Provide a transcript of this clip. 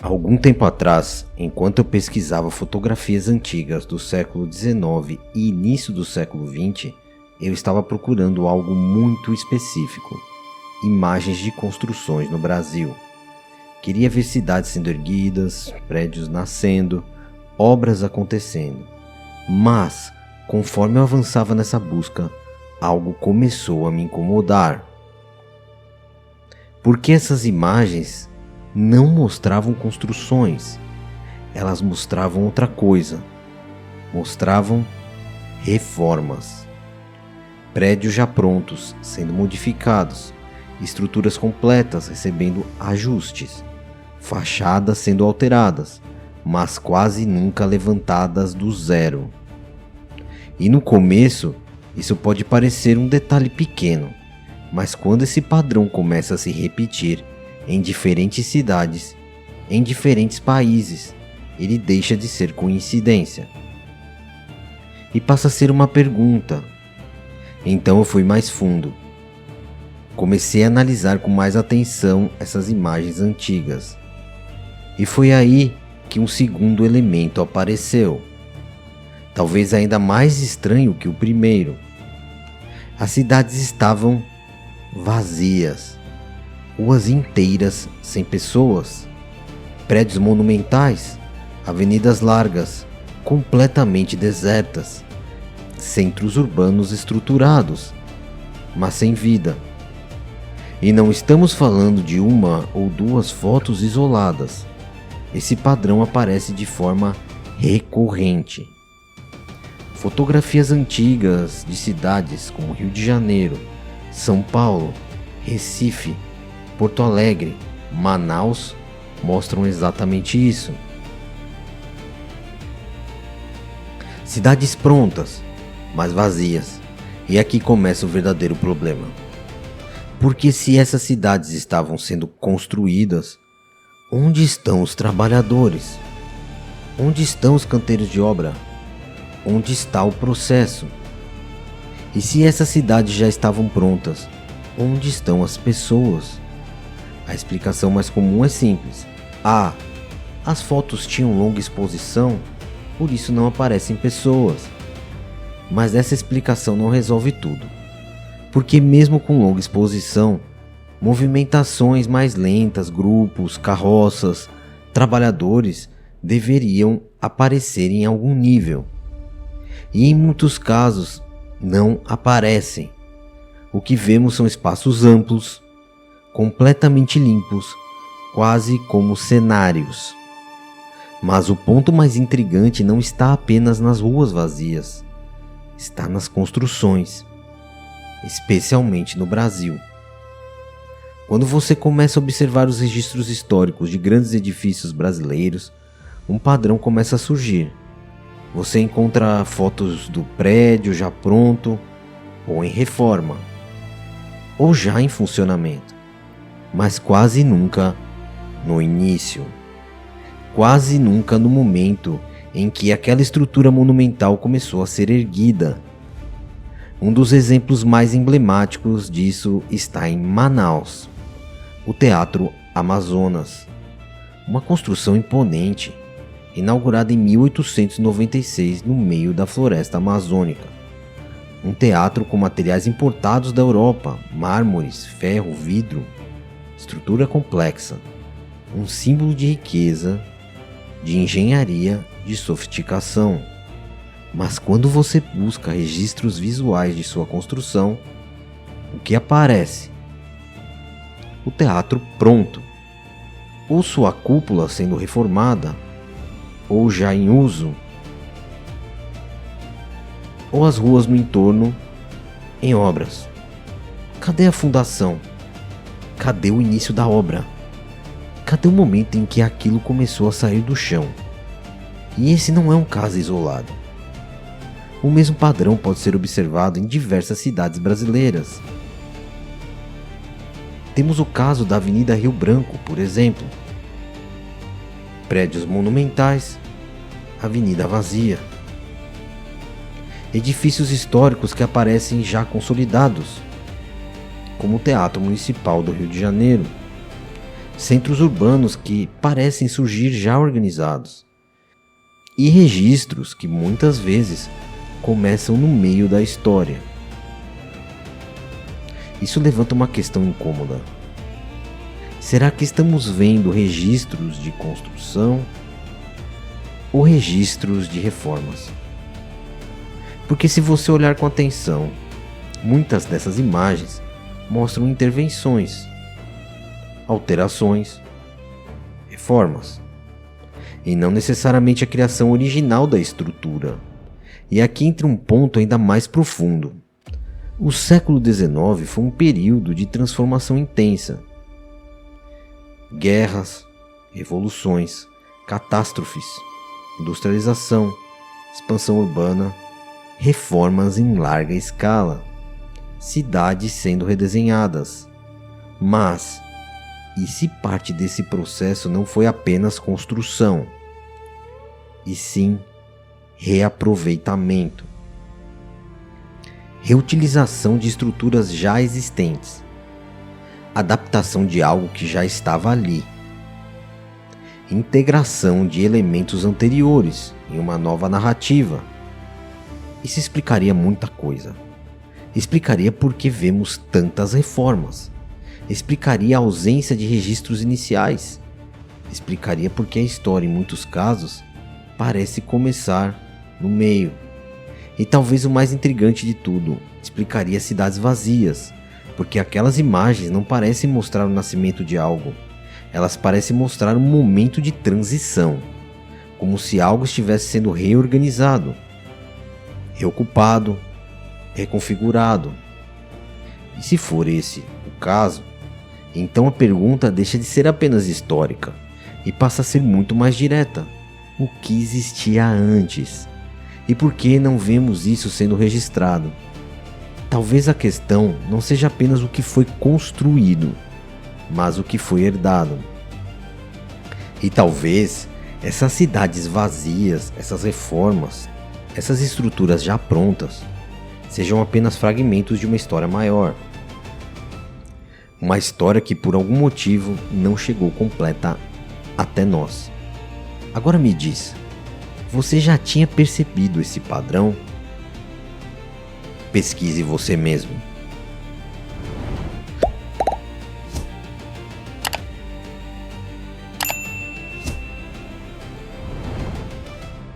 Algum tempo atrás, enquanto eu pesquisava fotografias antigas do século XIX e início do século XX, eu estava procurando algo muito específico: imagens de construções no Brasil. Queria ver cidades sendo erguidas, prédios nascendo, obras acontecendo. Mas, conforme eu avançava nessa busca, algo começou a me incomodar. Porque essas imagens não mostravam construções, elas mostravam outra coisa. Mostravam reformas. Prédios já prontos, sendo modificados, estruturas completas recebendo ajustes, fachadas sendo alteradas, mas quase nunca levantadas do zero. E no começo, isso pode parecer um detalhe pequeno, mas quando esse padrão começa a se repetir em diferentes cidades, em diferentes países, ele deixa de ser coincidência e passa a ser uma pergunta. Então eu fui mais fundo. Comecei a analisar com mais atenção essas imagens antigas. E foi aí que um segundo elemento apareceu. Talvez ainda mais estranho que o primeiro. As cidades estavam vazias. Ruas inteiras sem pessoas. Prédios monumentais. Avenidas largas, completamente desertas. Centros urbanos estruturados, mas sem vida. E não estamos falando de uma ou duas fotos isoladas. Esse padrão aparece de forma recorrente. Fotografias antigas de cidades como Rio de Janeiro, São Paulo, Recife, Porto Alegre, Manaus mostram exatamente isso. Cidades prontas, mas vazias. E aqui começa o verdadeiro problema. Porque se essas cidades estavam sendo construídas, onde estão os trabalhadores? Onde estão os canteiros de obra? Onde está o processo? E se essas cidades já estavam prontas, onde estão as pessoas? A explicação mais comum é simples. As fotos tinham longa exposição, por isso não aparecem pessoas. Mas essa explicação não resolve tudo. Porque mesmo com longa exposição, movimentações mais lentas, grupos, carroças, trabalhadores deveriam aparecer em algum nível. E em muitos casos não aparecem. O que vemos são espaços amplos, completamente limpos, quase como cenários. Mas o ponto mais intrigante não está apenas nas ruas vazias. Está nas construções, especialmente no Brasil. Quando você começa a observar os registros históricos de grandes edifícios brasileiros, um padrão começa a surgir. Você encontra fotos do prédio já pronto, ou em reforma, ou já em funcionamento, mas quase nunca no início. Quase nunca no momento em que aquela estrutura monumental começou a ser erguida. Um dos exemplos mais emblemáticos disso está em Manaus, o Teatro Amazonas, uma construção imponente, inaugurada em 1896 no meio da floresta amazônica. Um teatro com materiais importados da Europa, mármores, ferro, vidro, estrutura complexa, um símbolo de riqueza, de engenharia, de sofisticação. Mas quando você busca registros visuais de sua construção, o que aparece? O teatro pronto, ou sua cúpula sendo reformada, ou já em uso, ou as ruas no entorno em obras. Cadê a fundação? Cadê o início da obra? Cadê o momento em que aquilo começou a sair do chão? E esse não é um caso isolado. O mesmo padrão pode ser observado em diversas cidades brasileiras. Temos o caso da Avenida Rio Branco, por exemplo. Prédios monumentais, avenida vazia. Edifícios históricos que aparecem já consolidados, como o Teatro Municipal do Rio de Janeiro. centros urbanos que parecem surgir já organizados, e registros que muitas vezes começam no meio da história. Isso levanta uma questão incômoda. Será que estamos vendo registros de construção ou registros de reformas? Porque se você olhar com atenção, muitas dessas imagens mostram intervenções, alterações, reformas, e não necessariamente a criação original da estrutura. E aqui entra um ponto ainda mais profundo. O século XIX foi um período de transformação intensa. Guerras, revoluções, catástrofes, industrialização, expansão urbana, reformas em larga escala, cidades sendo redesenhadas. Mas, e se parte desse processo não foi apenas construção, e sim reaproveitamento, reutilização de estruturas já existentes, adaptação de algo que já estava ali, integração de elementos anteriores em uma nova narrativa? Isso explicaria muita coisa. Explicaria por que vemos tantas reformas. Explicaria a ausência de registros iniciais. Explicaria por que a história, em muitos casos, parece começar no meio. E talvez o mais intrigante de tudo, explicaria cidades vazias, porque aquelas imagens não parecem mostrar o nascimento de algo. Elas parecem mostrar um momento de transição, como se algo estivesse sendo reorganizado, reocupado, reconfigurado. E se for esse o caso, então a pergunta deixa de ser apenas histórica e passa a ser muito mais direta. O que existia antes? E por que não vemos isso sendo registrado? Talvez a questão não seja apenas o que foi construído, mas o que foi herdado. E talvez essas cidades vazias, essas reformas, essas estruturas já prontas, sejam apenas fragmentos de uma história maior. Uma história que por algum motivo não chegou completa até nós. Agora me diz, você já tinha percebido esse padrão? Pesquise você mesmo.